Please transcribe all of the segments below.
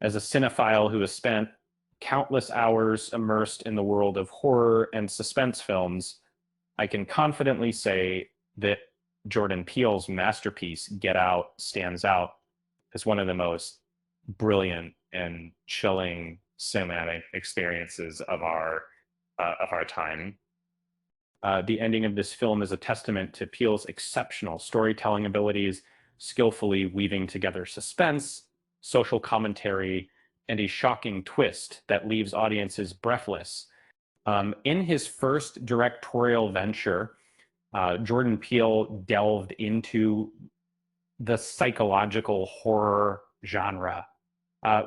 As a cinephile who has spent countless hours immersed in the world of horror and suspense films, I can confidently say that Jordan Peele's masterpiece, Get Out, stands out as one of the most brilliant and chilling cinematic experiences of our time. The ending of this film is a testament to Peele's exceptional storytelling abilities, skillfully weaving together suspense, social commentary, and a shocking twist that leaves audiences breathless. In his first directorial venture, Jordan Peele delved into the psychological horror genre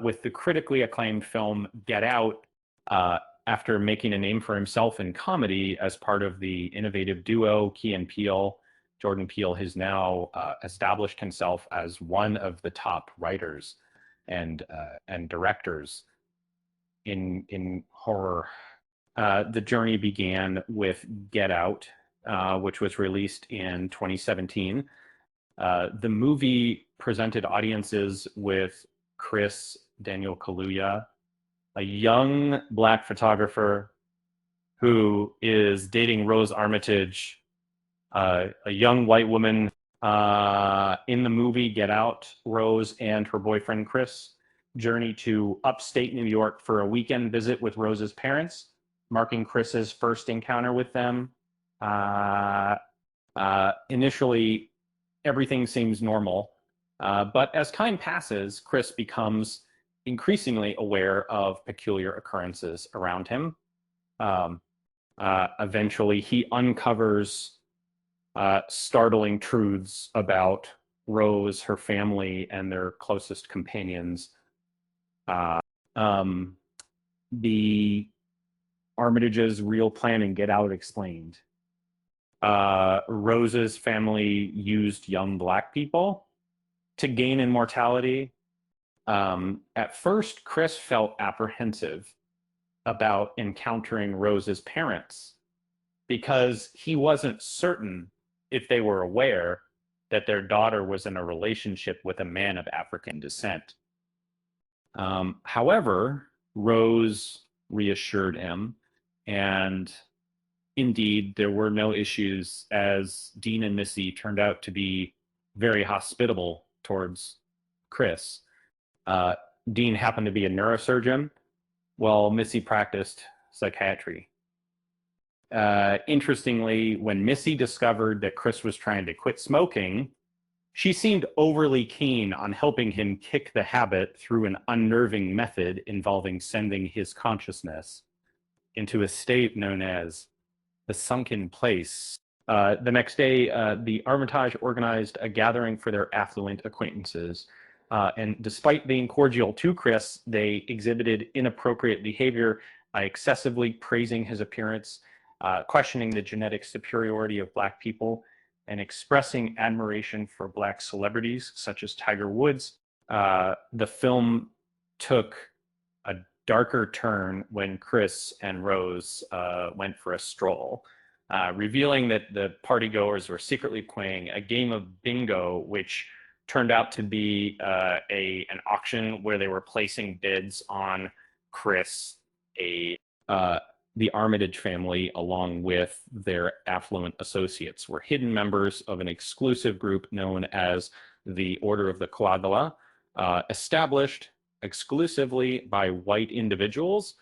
with the critically acclaimed film Get Out. After making a name for himself in comedy as part of the innovative duo Key and Peele, Jordan Peele has now established himself as one of the top writers and directors in horror. The journey began with Get Out, which was released in 2017. The movie presented audiences with Chris Daniel Kaluuya, a young black photographer who is dating Rose Armitage, a young white woman. In the movie Get Out, Rose and her boyfriend Chris journey to upstate New York for a weekend visit with Rose's parents, marking Chris's first encounter with them. Initially, everything seems normal, but as time passes, Chris becomes increasingly aware of peculiar occurrences around him. Um, Eventually, he uncovers startling truths about Rose, her family, and their closest companions. Uh, um, the Armitage's real plan in Get Out explained. Rose's family used young black people to gain immortality. At first, Chris felt apprehensive about encountering Rose's parents because he wasn't certain if they were aware that their daughter was in a relationship with a man of African descent. However, Rose reassured him, and indeed, there were no issues as Dean and Missy turned out to be very hospitable towards Chris. Uh, Dean happened to be a neurosurgeon, while Missy practiced psychiatry. Interestingly, when Missy discovered that Chris was trying to quit smoking, she seemed overly keen on helping him kick the habit through an unnerving method involving sending his consciousness into a state known as the sunken place. The next day, the Armitage organized a gathering for their affluent acquaintances. And despite being cordial to Chris, they exhibited inappropriate behavior, excessively praising his appearance, questioning the genetic superiority of Black people, and expressing admiration for Black celebrities such as Tiger Woods. The film took a darker turn when Chris and Rose went for a stroll, revealing that the partygoers were secretly playing a game of bingo, which turned out to be an auction where they were placing bids on Chris, the Armitage family, along with their affluent associates, were hidden members of an exclusive group known as the Order of the Coagula, established exclusively by white individuals.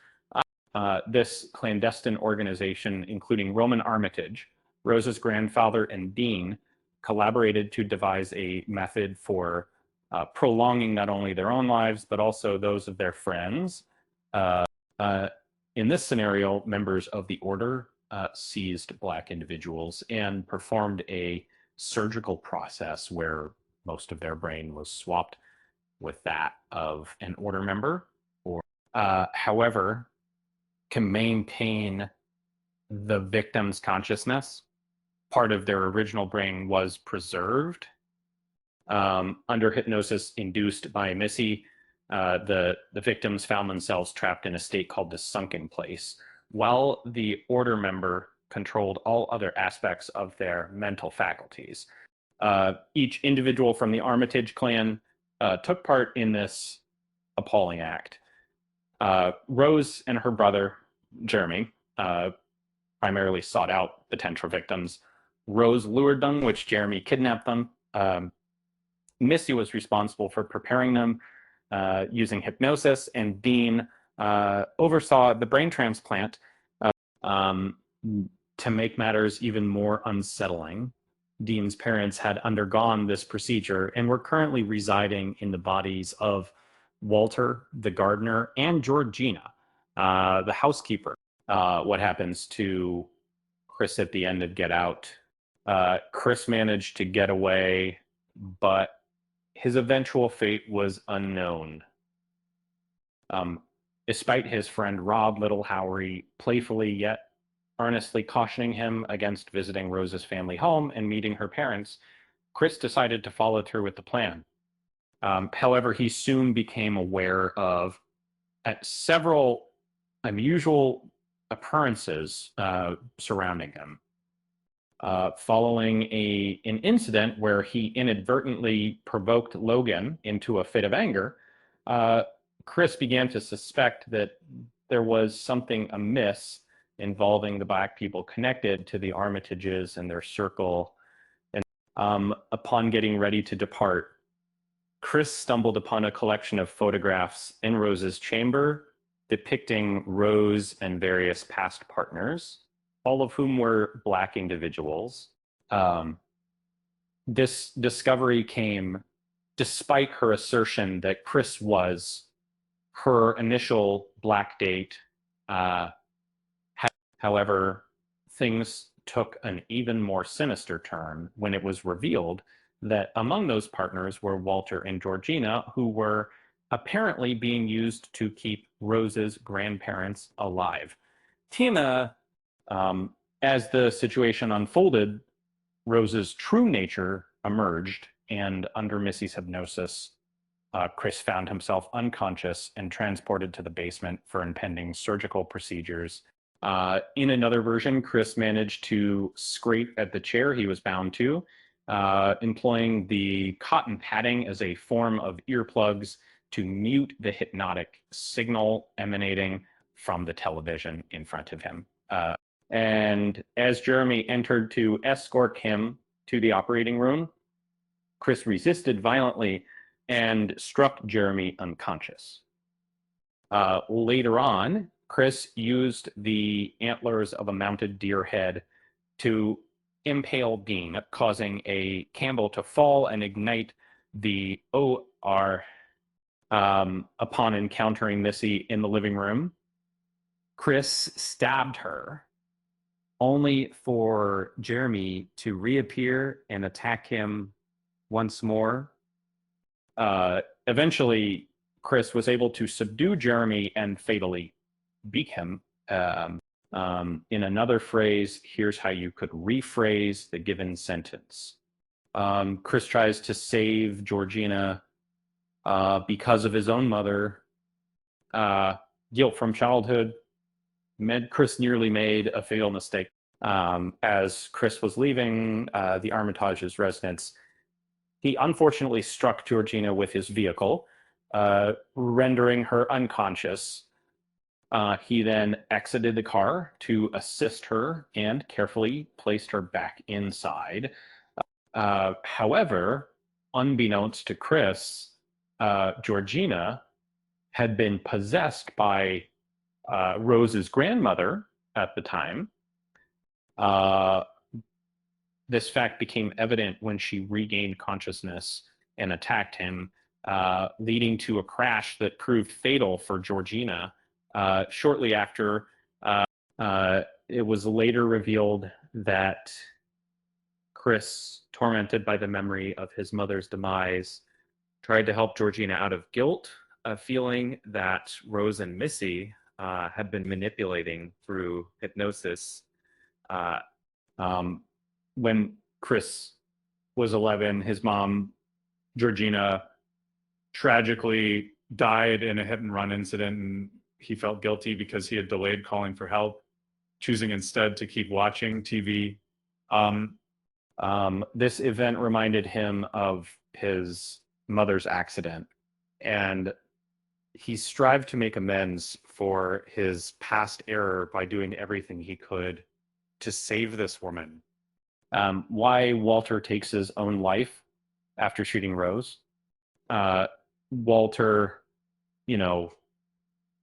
This clandestine organization, including Roman Armitage, Rose's grandfather, and Dean, collaborated to devise a method for prolonging not only their own lives, but also those of their friends. In this scenario, members of the order seized Black individuals and performed a surgical process where most of their brain was swapped with that of an order member. However, to maintain the victim's consciousness, part of their original brain was preserved under hypnosis induced by Missy. The victims found themselves trapped in a state called the sunken place, while the order member controlled all other aspects of their mental faculties. Each individual from the Armitage clan took part in this appalling act. Rose and her brother, Jeremy, primarily sought out potential victims. Rose lured them, which Jeremy kidnapped them. Missy was responsible for preparing them using hypnosis, and Dean oversaw the brain transplant. Um, to make matters even more unsettling, Dean's parents had undergone this procedure and were currently residing in the bodies of Walter, the gardener, and Georgina, the housekeeper. What happens to Chris at the end of Get Out? Chris managed to get away, but his eventual fate was unknown. Despite his friend Rob Little Howery playfully yet earnestly cautioning him against visiting Rose's family home and meeting her parents, Chris decided to follow through with the plan. However, he soon became aware of several unusual occurrences surrounding him. Following an incident where he inadvertently provoked Logan into a fit of anger, Chris began to suspect that there was something amiss involving the Black people connected to the Armitages and their circle. And upon getting ready to depart, Chris stumbled upon a collection of photographs in Rose's chamber depicting Rose and various past partners, all of whom were Black individuals. This discovery came despite her assertion that Chris was her initial Black date. However, things took an even more sinister turn when it was revealed that among those partners were Walter and Georgina, who were apparently being used to keep Rose's grandparents alive. Tina, as the situation unfolded, Rose's true nature emerged, and under Missy's hypnosis, Chris found himself unconscious and transported to the basement for impending surgical procedures. In another version, Chris managed to scrape at the chair he was bound to, employing the cotton padding as a form of earplugs to mute the hypnotic signal emanating from the television in front of him. And as Jeremy entered to escort him to the operating room, Chris resisted violently and struck Jeremy unconscious. Later on, Chris used the antlers of a mounted deer head to impale Dean, causing a candle to fall and ignite the OR. Upon encountering Missy in the living room, Chris stabbed her, only for Jeremy to reappear and attack him once more. Eventually, Chris was able to subdue Jeremy and fatally beat him. In another phrase, here's how you could rephrase the given sentence. Chris tries to save Georgina because of his own mother. Guilt from childhood. Chris nearly made a fatal mistake. As Chris was leaving the Armitage's residence, he unfortunately struck Georgina with his vehicle, rendering her unconscious. He then exited the car to assist her and carefully placed her back inside. However, unbeknownst to Chris, Georgina had been possessed by Rose's grandmother at the time. This fact became evident when she regained consciousness and attacked him, leading to a crash that proved fatal for Georgina. Shortly after, it was later revealed that Chris, tormented by the memory of his mother's demise, tried to help Georgina out of guilt, feeling that Rose and Missy had been manipulating through hypnosis. When Chris was 11, his mom, Georgina, tragically died in a hit-and-run incident, and he felt guilty because he had delayed calling for help, choosing instead to keep watching TV. This event reminded him of his mother's accident, and he strived to make amends for his past error by doing everything he could to save this woman. Why Walter takes his own life after shooting Rose. Walter,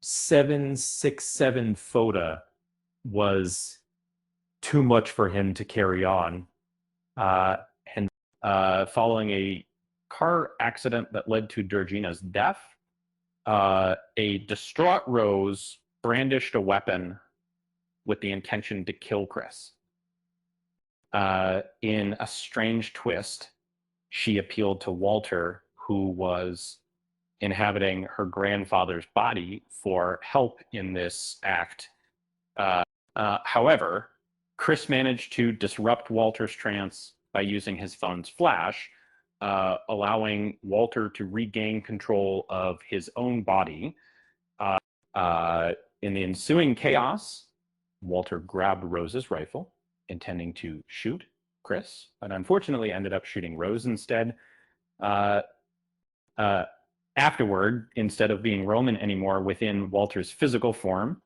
767 FOTA was too much for him to carry on. And following a car accident that led to Georgina's death, a distraught Rose brandished a weapon with the intention to kill Chris. In a strange twist, she appealed to Walter, who was inhabiting her grandfather's body, for help in this act. However, Chris managed to disrupt Walter's trance by using his phone's flash, allowing Walter to regain control of his own body. In the ensuing chaos, Walter grabbed Rose's rifle, intending to shoot Chris, but unfortunately ended up shooting Rose instead. Afterward, instead of being Roman anymore within Walter's physical form,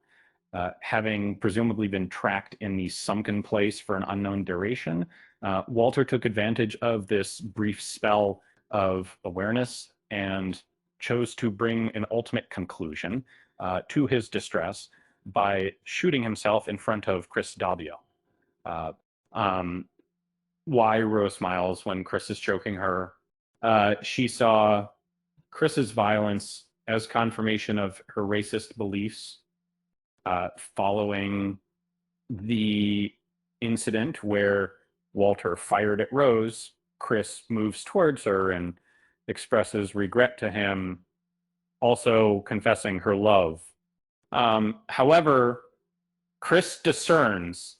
having presumably been tracked in the sunken place for an unknown duration, Walter took advantage of this brief spell of awareness and chose to bring an ultimate conclusion to his distress by shooting himself in front of Chris Dabbio. Why Rose smiles when Chris is choking her. She saw Chris's violence as confirmation of her racist beliefs. Following the incident where Walter fired at Rose, Chris moves towards her and expresses regret to him, also confessing her love. However, Chris discerns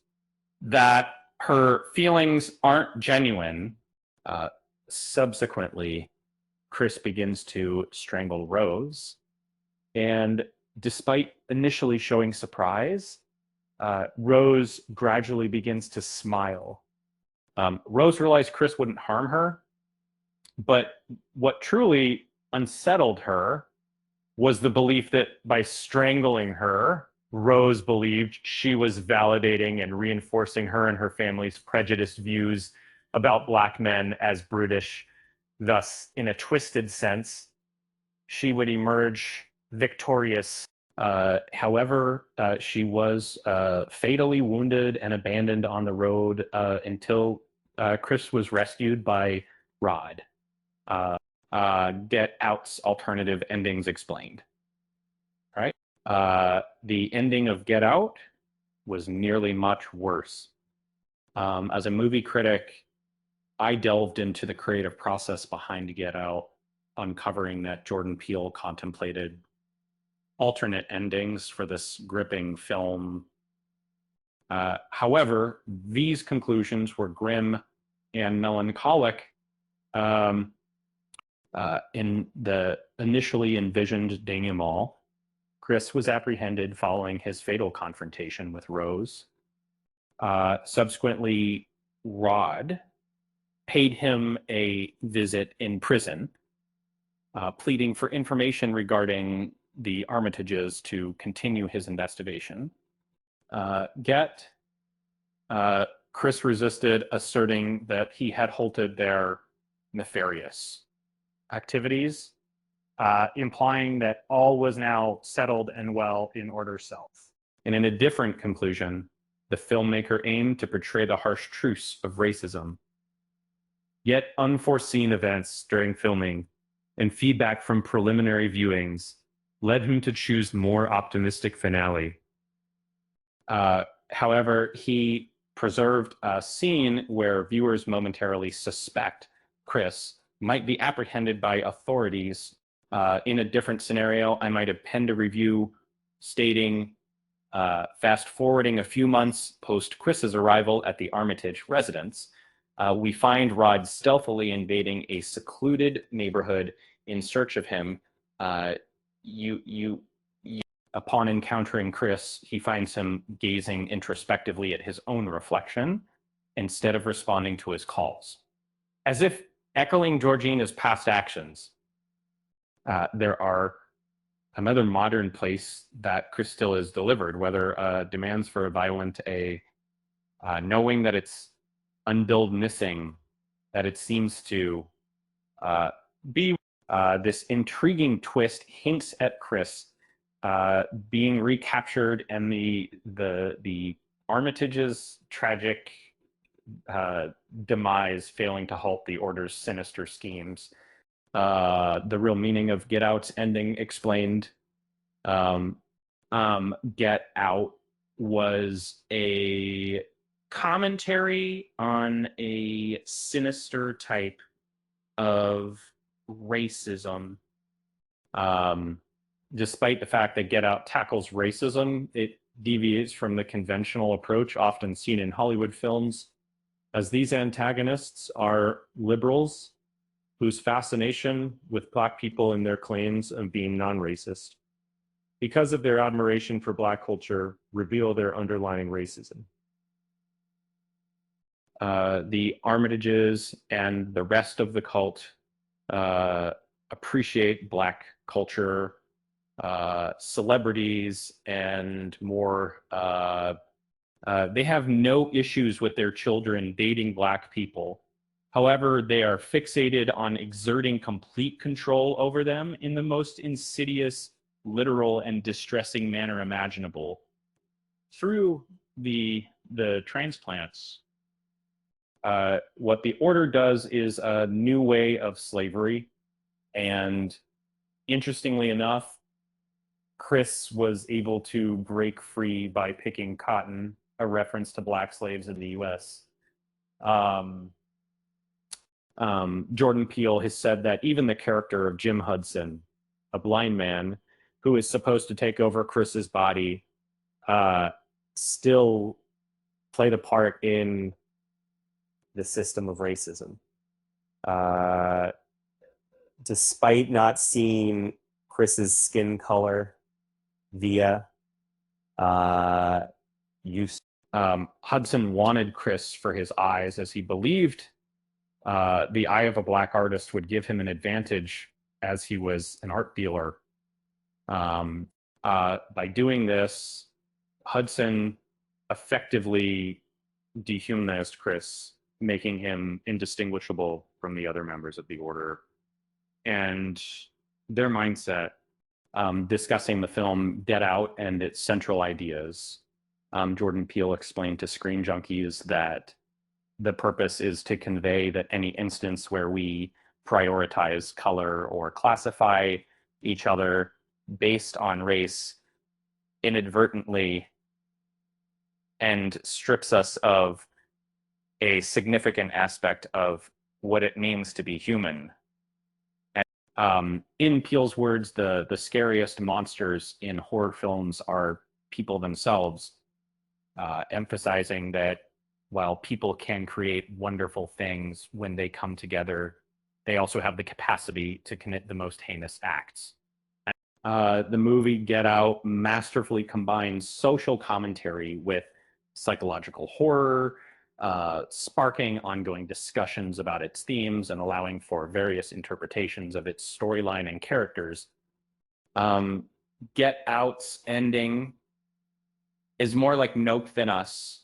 that her feelings aren't genuine. Subsequently, Chris begins to strangle Rose, and despite initially showing surprise, Rose gradually begins to smile. Rose realized Chris wouldn't harm her, but what truly unsettled her was the belief that by strangling her, Rose believed she was validating and reinforcing her and her family's prejudiced views about Black men as brutish. Thus, in a twisted sense, she would emerge victorious. However, she was fatally wounded and abandoned on the road until Chris was rescued by Rod. Get Out's alternative endings explained. All right. The ending of Get Out was nearly much worse. As a movie critic, I delved into the creative process behind Get Out, uncovering that Jordan Peele contemplated alternate endings for this gripping film. However, these conclusions were grim and melancholic in the initially envisioned denouement. Chris was apprehended following his fatal confrontation with Rose. Subsequently, Rod paid him a visit in prison, pleading for information regarding the Armitages to continue his investigation. Chris resisted, asserting that he had halted their nefarious activities, implying that all was now settled and well in order self. And in a different conclusion, the filmmaker aimed to portray the harsh truths of racism. Yet unforeseen events during filming and feedback from preliminary viewings led him to choose more optimistic finale. However, he preserved a scene where viewers momentarily suspect Chris might be apprehended by authorities. In a different scenario, I might have penned a review stating, fast forwarding a few months post Chris's arrival at the Armitage residence, we find Rod stealthily invading a secluded neighborhood in search of him. Upon encountering Chris, he finds him gazing introspectively at his own reflection instead of responding to his calls. As if echoing Georgina's past actions, there are another modern place that Chris still is delivered, whether demands for a violent a knowing that it's unbilled missing, that it seems to uh, be this intriguing twist hints at Chris being recaptured and the Armitage's tragic demise failing to halt the Order's sinister schemes. The real meaning of Get Out's ending explained. Um, Get Out was a commentary on a sinister type of racism. Um, Despite the fact that Get Out tackles racism, it deviates from the conventional approach often seen in Hollywood films, as these antagonists are liberals whose fascination with Black people and their claims of being non-racist, because of their admiration for Black culture, reveal their underlying racism. The Armitages and the rest of the cult appreciate Black culture, celebrities, and more. They have no issues with their children dating Black people. However, they are fixated on exerting complete control over them in the most insidious, literal, and distressing manner imaginable through the transplants. What the Order does is a new way of slavery, and interestingly enough, Chris was able to break free by picking cotton, a reference to Black slaves in the U.S. Jordan Peele has said that even the character of Jim Hudson, a blind man who is supposed to take over Chris's body, still played a part in the system of racism. Despite not seeing Chris's skin color via use, Hudson wanted Chris for his eyes, as he believed the eye of a Black artist would give him an advantage as he was an art dealer. By doing this, Hudson effectively dehumanized Chris, making him indistinguishable from the other members of the Order. And their mindset, discussing the film Get Out and its central ideas, Jordan Peele explained to Screen Junkies that the purpose is to convey that any instance where we prioritize color or classify each other based on race inadvertently and strips us of a significant aspect of what it means to be human. And in Peele's words, the scariest monsters in horror films are people themselves, emphasizing that while people can create wonderful things when they come together, they also have the capacity to commit the most heinous acts. The movie Get Out masterfully combines social commentary with psychological horror, sparking ongoing discussions about its themes and allowing for various interpretations of its storyline and characters. Get Out's ending is more like Nope than Us.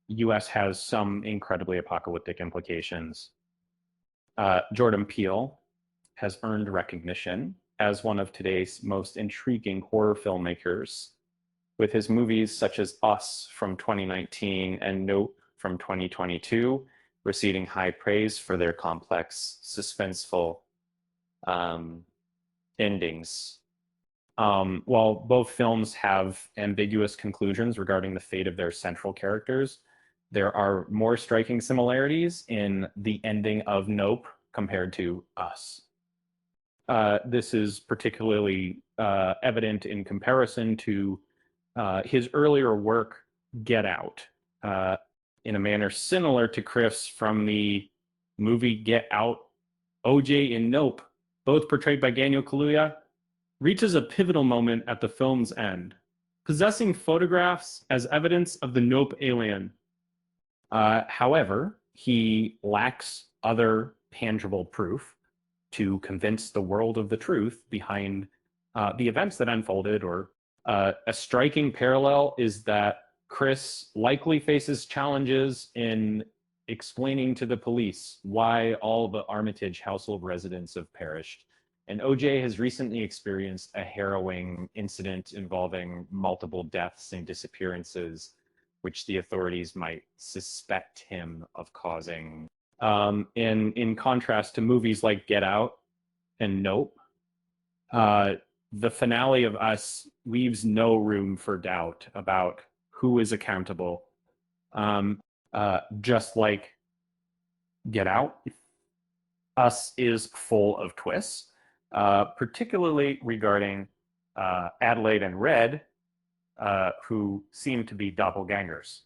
US has some incredibly apocalyptic implications. Jordan Peele has earned recognition as one of today's most intriguing horror filmmakers, with his movies such as Us from 2019 and Nope from 2022 receiving high praise for their complex, suspenseful endings. While both films have ambiguous conclusions regarding the fate of their central characters, there are more striking similarities in the ending of Nope compared to Us. This is particularly evident in comparison to his earlier work, Get Out, in a manner similar to Chris from the movie Get Out. OJ and Nope, both portrayed by Daniel Kaluuya, reaches a pivotal moment at the film's end, possessing photographs as evidence of the Nope alien. However, he lacks other tangible proof to convince the world of the truth behind the events that unfolded. Or a striking parallel is that Chris likely faces challenges in explaining to the police why all the Armitage household residents have perished. And OJ has recently experienced a harrowing incident involving multiple deaths and disappearances, which the authorities might suspect him of causing. In contrast to movies like Get Out and Nope, the finale of Us leaves no room for doubt about who is accountable. Just like Get Out, Us is full of twists, particularly regarding Adelaide and Red, who seem to be doppelgangers.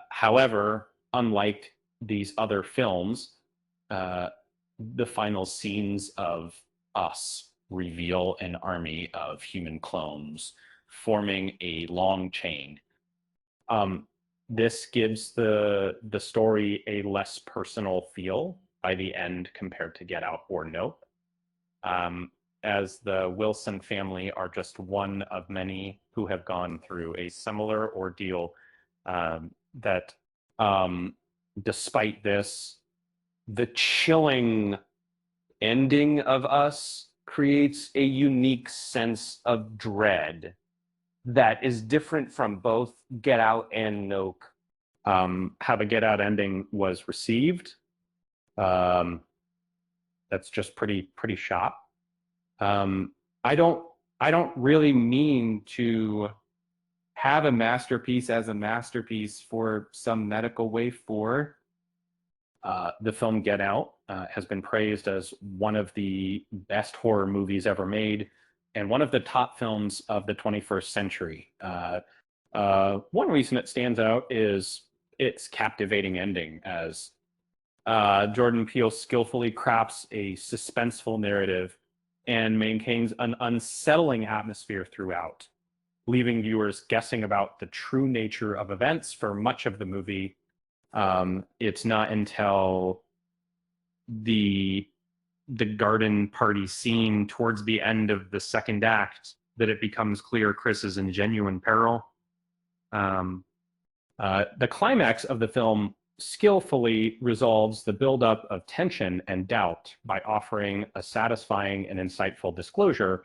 However, unlike these other films, the final scenes of Us reveal an army of human clones forming a long chain. This gives the story a less personal feel by the end compared to Get Out or Nope, as the Wilson family are just one of many who have gone through a similar ordeal. That despite this, the chilling ending of Us creates a unique sense of dread that is different from both Get Out and Nope. How the Get Out ending was received, that's just pretty sharp. I don't really mean to have a masterpiece as a masterpiece for some medical way for. The film Get Out has been praised as one of the best horror movies ever made and one of the top films of the 21st century. One reason it stands out is its captivating ending, as Jordan Peele skillfully crafts a suspenseful narrative and maintains an unsettling atmosphere throughout, leaving viewers guessing about the true nature of events for much of the movie. It's not until the garden party scene towards the end of the second act that it becomes clear Chris is in genuine peril. The climax of the film skillfully resolves the buildup of tension and doubt by offering a satisfying and insightful disclosure.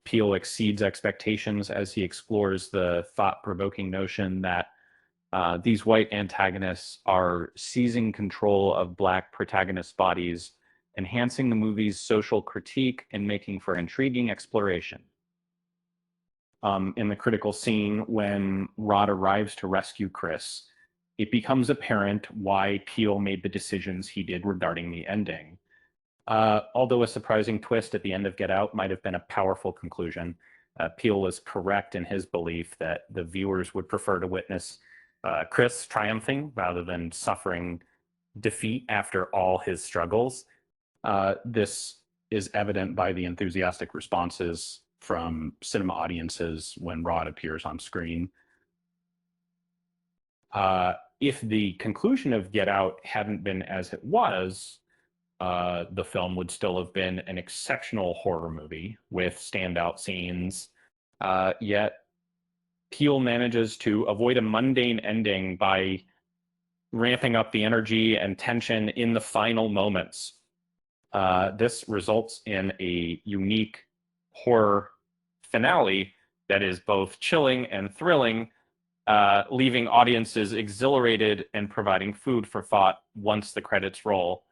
Peele exceeds expectations as he explores the thought-provoking notion that these white antagonists are seizing control of Black protagonists' bodies, enhancing the movie's social critique and making for intriguing exploration. In the critical scene when Rod arrives to rescue Chris, it becomes apparent why Peele made the decisions he did regarding the ending. Although a surprising twist at the end of Get Out might have been a powerful conclusion, Peele was correct in his belief that the viewers would prefer to witness Chris triumphing rather than suffering defeat after all his struggles. This is evident by the enthusiastic responses from cinema audiences when Rod appears on screen. If the conclusion of Get Out hadn't been as it was, the film would still have been an exceptional horror movie with standout scenes, yet Peele manages to avoid a mundane ending by ramping up the energy and tension in the final moments. This results in a unique horror finale that is both chilling and thrilling, leaving audiences exhilarated and providing food for thought once the credits roll.